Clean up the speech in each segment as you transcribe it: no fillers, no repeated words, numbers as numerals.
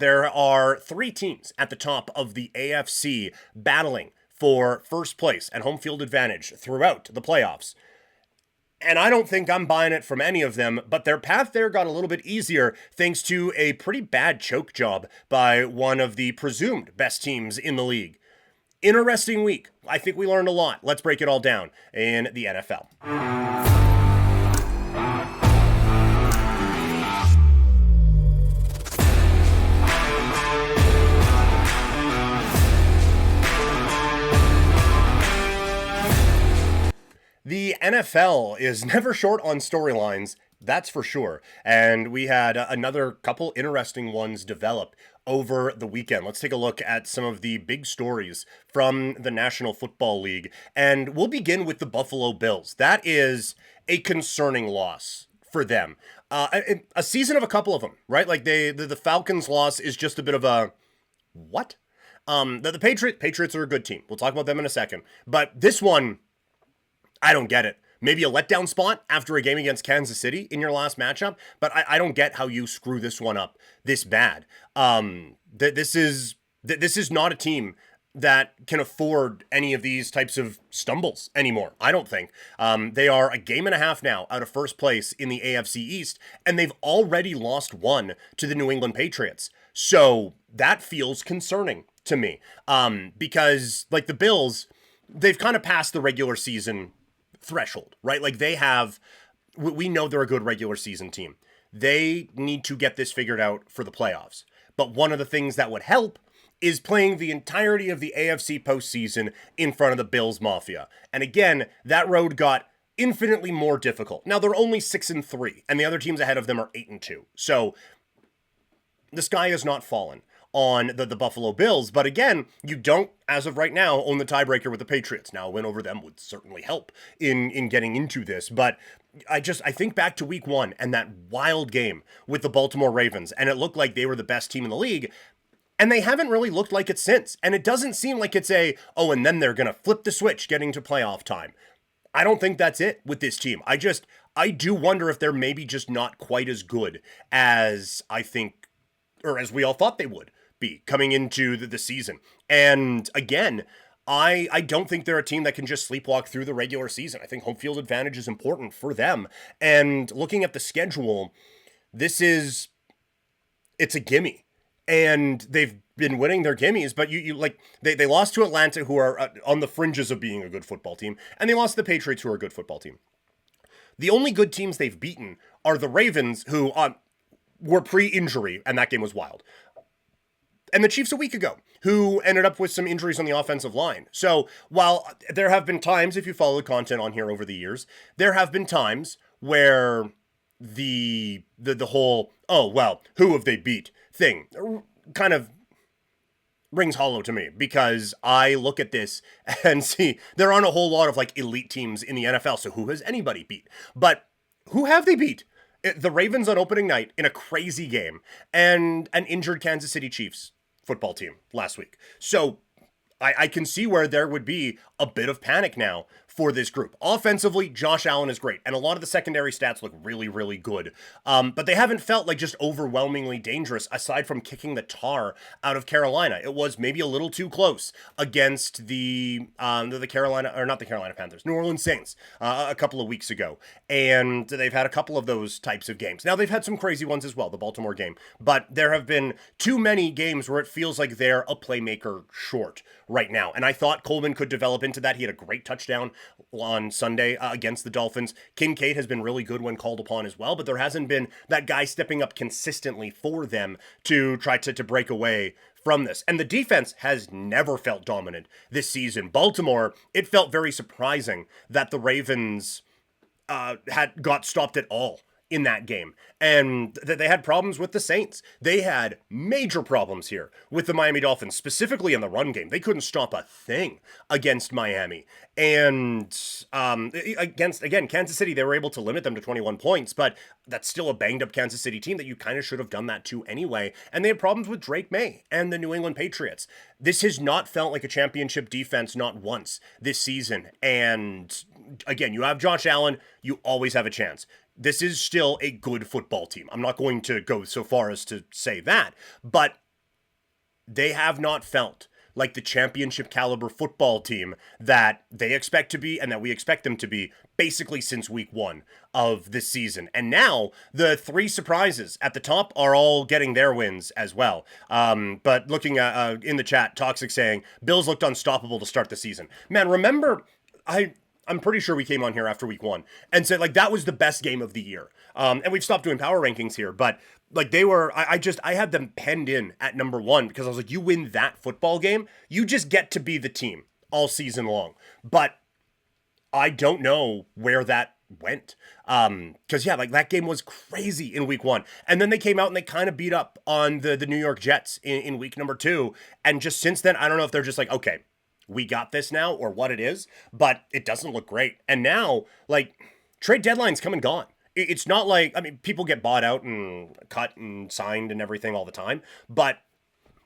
There are three teams at the top of the AFC battling for first place and home field advantage throughout the playoffs. And I don't think I'm buying it from any of them, but their path there got a little bit easier thanks to a pretty bad choke job by one of the presumed best teams in the league. Interesting week. I think we learned a lot. Let's break it all down in the NFL. The NFL is never short on storylines, that's for sure. And we had another couple interesting ones develop over the weekend. Let's take a look at some of the big stories from the National Football League. And we'll begin with the Buffalo Bills. That is a concerning loss for them. A season of a couple of them, right? Like the Falcons' loss is just a bit of a what? The Patriots are a good team. We'll talk about them in a second. But this one, I don't get it. Maybe a letdown spot after a game against Kansas City in your last matchup, but I don't get how you screw this one up this bad. This is not a team that can afford any of these types of stumbles anymore. I don't think. They are a game and a half now out of first place in the AFC East, and they've already lost one to the New England Patriots. So that feels concerning to me, because like the Bills, they've kind of passed the regular season threshold, right? Like we know they're a good regular season team. They need to get this figured out for the playoffs. But one of the things that would help is playing the entirety of the AFC postseason in front of the Bills Mafia. And again, that road got infinitely more difficult. Now they're only 6-3, and the other teams ahead of them are 8-2. So the sky has not fallen on the Buffalo Bills. But again, you don't, as of right now, own the tiebreaker with the Patriots. Now, a win over them would certainly help in getting into this. But I think back to week one and that wild game with the Baltimore Ravens, and it looked like they were the best team in the league. And they haven't really looked like it since. And it doesn't seem like it's and then they're going to flip the switch getting to playoff time. I don't think that's it with this team. I do wonder if they're maybe just not quite as good as I think, or as we all thought they would be coming into the season. And again, I don't think they're a team that can just sleepwalk through the regular season. I think home field advantage is important for them. And looking at the schedule, it's a gimme. And they've been winning their gimmies, but they lost to Atlanta, who are on the fringes of being a good football team, and they lost to the Patriots, who are a good football team. The only good teams they've beaten are the Ravens, who were pre-injury, and that game was wild, and the Chiefs a week ago, who ended up with some injuries on the offensive line. So while there have been times, if you follow the content on here over the years, there have been times where the whole, who have they beat thing kind of rings hollow to me, because I look at this and see there aren't a whole lot of like elite teams in the NFL. So who has anybody beat? But who have they beat? The Ravens on opening night in a crazy game, and an injured Kansas City Chiefs football team last week. So I can see where there would be a bit of panic now for this group. Offensively, Josh Allen is great, and a lot of the secondary stats look really, really good. But they haven't felt like just overwhelmingly dangerous, aside from kicking the tar out of Carolina. It was maybe a little too close against the Carolina, or not the Carolina Panthers, New Orleans Saints a couple of weeks ago. And they've had a couple of those types of games. Now, they've had some crazy ones as well, the Baltimore game. But there have been too many games where it feels like they're a playmaker short right now. And I thought Coleman could develop into that. He had a great touchdown on Sunday against the Dolphins. Kincaid has been really good when called upon as well, but there hasn't been that guy stepping up consistently for them to try to break away from this. And the defense has never felt dominant this season. Baltimore, it felt very surprising that the Ravens had got stopped at all in that game. And they had problems with the Saints. They had major problems here with the Miami Dolphins, specifically in the run game. They couldn't stop a thing against Miami. And against Kansas City, they were able to limit them to 21 points, but that's still a banged up Kansas City team that you kind of should have done that to anyway. And they had problems with Drake May and the New England Patriots. This has not felt like a championship defense, not once this season. And again, you have Josh Allen, you always have a chance. This is still a good football team. I'm not going to go so far as to say that, but they have not felt like the championship caliber football team that they expect to be and that we expect them to be basically since week 1 of this season. And now the 3 surprises at the top are all getting their wins as well. But looking at in the chat, Toxic saying Bills looked unstoppable to start the season. Man, remember, I'm pretty sure we came on here after week 1 and said like that was the best game of the year. And we've stopped doing power rankings here, but like they were, I had them penned in at number 1 because I was like, you win that football game, you just get to be the team all season long. But I don't know where that went. Because yeah, like that game was crazy in week 1. And then they came out and they kind of beat up on the New York Jets in week number 2. And just since then, I don't know if they're just like, okay, we got this now or what it is, but it doesn't look great. And now, like, trade deadline's come and gone. It's not like, I mean, people get bought out and cut and signed and everything all the time, but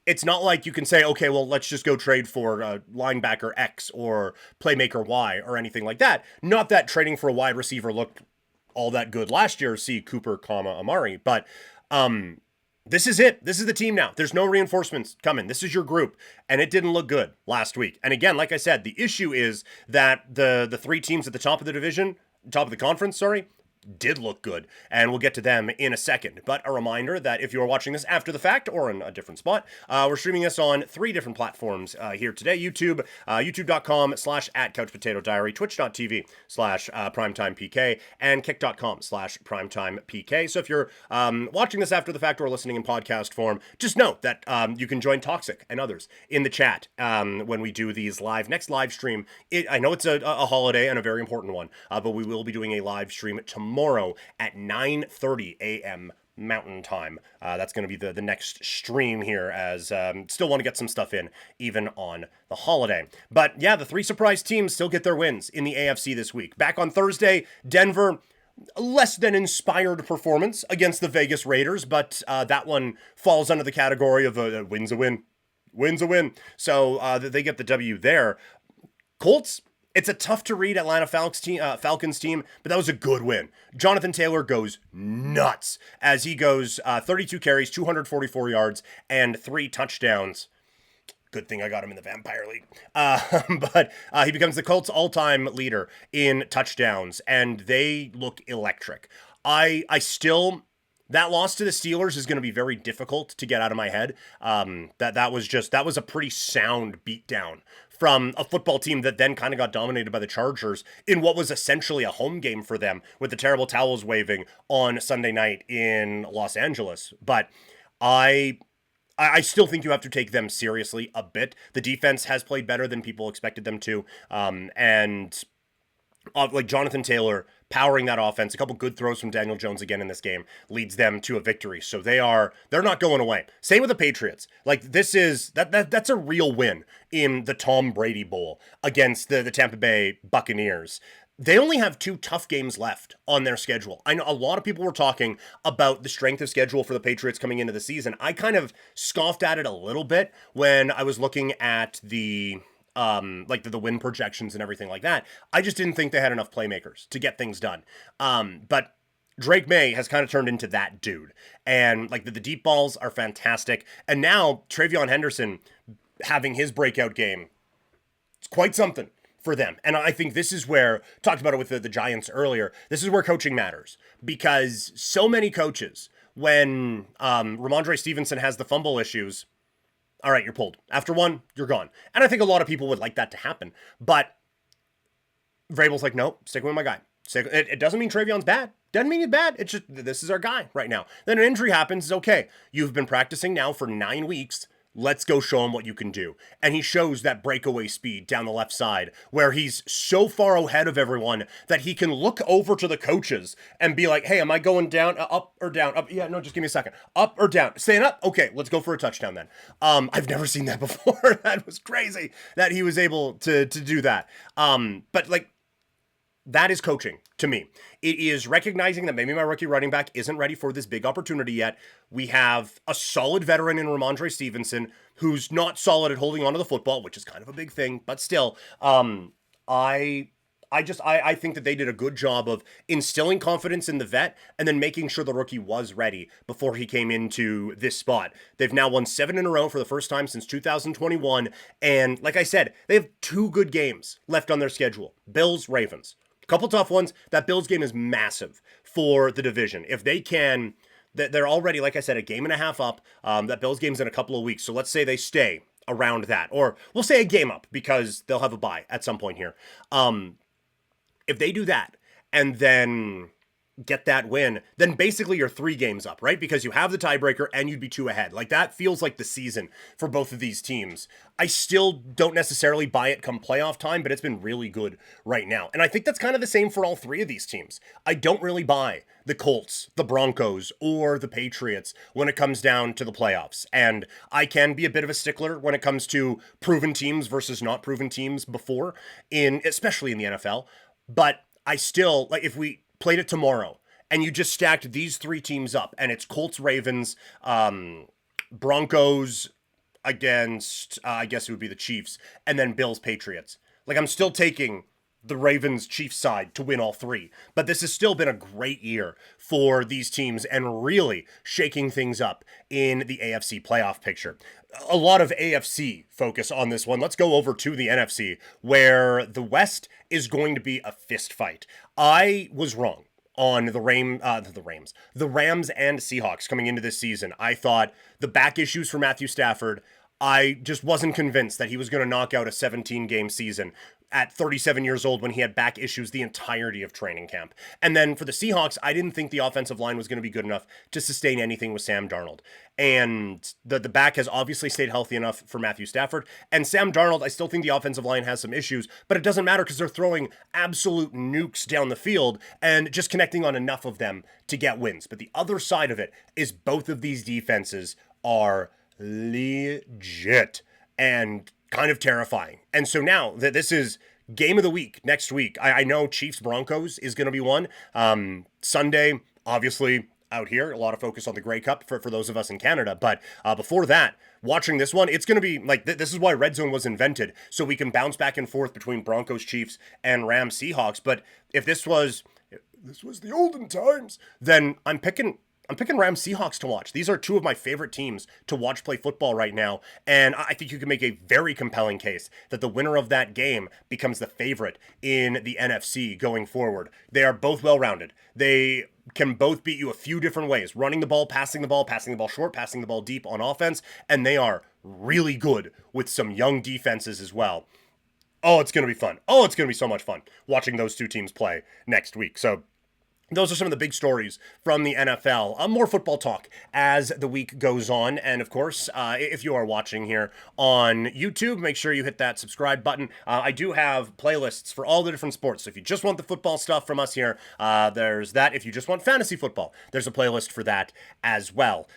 it's not like you can say, okay, well, let's just go trade for linebacker X or playmaker Y or anything like that. Not that trading for a wide receiver looked all that good last year, see Cooper, Amari, but this is it. This is the team now. There's no reinforcements coming. This is your group. And it didn't look good last week. And again, like I said, the issue is that the 3 teams at the top of the division, top of the conference, did look good, and we'll get to them in a second. But a reminder that if you are watching this after the fact or in a different spot, we're streaming this on 3 different platforms here today. YouTube, youtube.com/@CouchPotatoDiary, twitch.tv/PrimetimePK, and kick.com/PrimetimePK. So if you're watching this after the fact or listening in podcast form, just note that you can join Toxic and others in the chat when we do these next live stream. I know it's a holiday and a very important one, but we will be doing a live stream tomorrow at 9:30 a.m. Mountain Time. That's going to be the next stream here, as still want to get some stuff in even on the holiday. But yeah, the 3 surprise teams still get their wins in the AFC this week. Back on Thursday, Denver, less than inspired performance against the Vegas Raiders, but that one falls under the category of a win's a win. Win's a win. So they get the W there. Colts, it's a tough to read Atlanta Falcons team, but that was a good win. Jonathan Taylor goes nuts as he goes 32 carries, 244 yards, and 3 touchdowns. Good thing I got him in the Vampire League. But he becomes the Colts' all-time leader in touchdowns, and they look electric. I still... That loss to the Steelers is going to be very difficult to get out of my head. That was a pretty sound beatdown from a football team that then kind of got dominated by the Chargers in what was essentially a home game for them, with the terrible towels waving on Sunday night in Los Angeles. But I still think you have to take them seriously a bit. The defense has played better than people expected them to, and like Jonathan Taylor powering that offense, a couple good throws from Daniel Jones again in this game leads them to a victory. So they're not going away. Same with the Patriots. Like this is that's a real win in the Tom Brady Bowl against the Tampa Bay Buccaneers. They only have 2 tough games left on their schedule. I know a lot of people were talking about the strength of schedule for the Patriots coming into the season. I kind of scoffed at it a little bit when I was looking at the win projections and everything like that. I just didn't think they had enough playmakers to get things done. But Drake May has kind of turned into that dude. And like the deep balls are fantastic. And now Travion Henderson having his breakout game, it's quite something for them. And I think this is where, talked about it with the Giants earlier, this is where coaching matters. Because so many coaches, when Ramondre Stevenson has the fumble issues, all right, you're pulled. After 1, you're gone. And I think a lot of people would like that to happen. But Vrabel's like, nope, stick with my guy. It doesn't mean Travion's bad. Doesn't mean he's bad. It's just, this is our guy right now. Then an injury happens. It's okay. You've been practicing now for 9 weeks. Let's go show him what you can do. And he shows that breakaway speed down the left side where he's so far ahead of everyone that he can look over to the coaches and be like, hey, am I going down, up or down? Up? Yeah, no, just give me a second. Up or down? Staying up? Okay, let's go for a touchdown then. I've never seen that before. That was crazy that he was able to do that. But like, that is coaching to me. It is recognizing that maybe my rookie running back isn't ready for this big opportunity yet. We have a solid veteran in Ramondre Stevenson who's not solid at holding onto the football, which is kind of a big thing, but still, I I think that they did a good job of instilling confidence in the vet and then making sure the rookie was ready before he came into this spot. They've now won 7 in a row for the first time since 2021. And like I said, they have 2 good games left on their schedule. Bills, Ravens. A couple tough ones. That Bills game is massive for the division. If they can, they're already, like I said, a game and a half up. That Bills game's in a couple of weeks. So let's say they stay around that. Or we'll say a game up because they'll have a bye at some point here. If they do that and then get that win, then basically you're 3 games up, right? Because you have the tiebreaker and you'd be 2 ahead. Like that feels like the season for both of these teams. I still don't necessarily buy it come playoff time, but it's been really good right now. And I think that's kind of the same for all 3 of these teams. I don't really buy the Colts, the Broncos, or the Patriots when it comes down to the playoffs. And I can be a bit of a stickler when it comes to proven teams versus not proven teams before, especially in the NFL. But I still, like, if we played it tomorrow and you just stacked these 3 teams up and it's Colts, Ravens, Broncos against, I guess it would be the Chiefs, and then Bills, Patriots. Like, I'm still taking the Ravens Chiefs side to win all 3. But this has still been a great year for these teams and really shaking things up in the AFC playoff picture. A lot of AFC focus on this one. Let's go over to the NFC, where the West is going to be a fist fight. I was wrong on the Rams and Seahawks coming into this season. I thought the back issues for Matthew Stafford, I just wasn't convinced that he was going to knock out a 17-game season at 37 years old when he had back issues the entirety of training camp. And then for the Seahawks, I didn't think the offensive line was going to be good enough to sustain anything with Sam Darnold. And the back has obviously stayed healthy enough for Matthew Stafford. And Sam Darnold, I still think the offensive line has some issues, but it doesn't matter because they're throwing absolute nukes down the field and just connecting on enough of them to get wins. But the other side of it is both of these defenses are legit and kind of terrifying. And so now that this is game of the week next week, I know Chiefs Broncos is going to be one. Sunday, obviously out here, a lot of focus on the Grey Cup for those of us in Canada. But before that, watching this one, it's going to be like, this is why Red Zone was invented, so we can bounce back and forth between Broncos Chiefs and Rams Seahawks. But if this was the olden times, then I'm picking Rams Seahawks to watch. These are 2 of my favorite teams to watch play football right now, and I think you can make a very compelling case that the winner of that game becomes the favorite in the NFC going forward. They are both well-rounded. They can both beat you a few different ways, running the ball, passing the ball short, passing the ball deep on offense, and they are really good with some young defenses as well. Oh, it's going to be fun. Oh, it's going to be so much fun watching those 2 teams play next week. So those are some of the big stories from the NFL. More football talk as the week goes on. And of course, if you are watching here on YouTube, make sure you hit that subscribe button. I do have playlists for all the different sports. So if you just want the football stuff from us here, there's that. If you just want fantasy football, there's a playlist for that as well.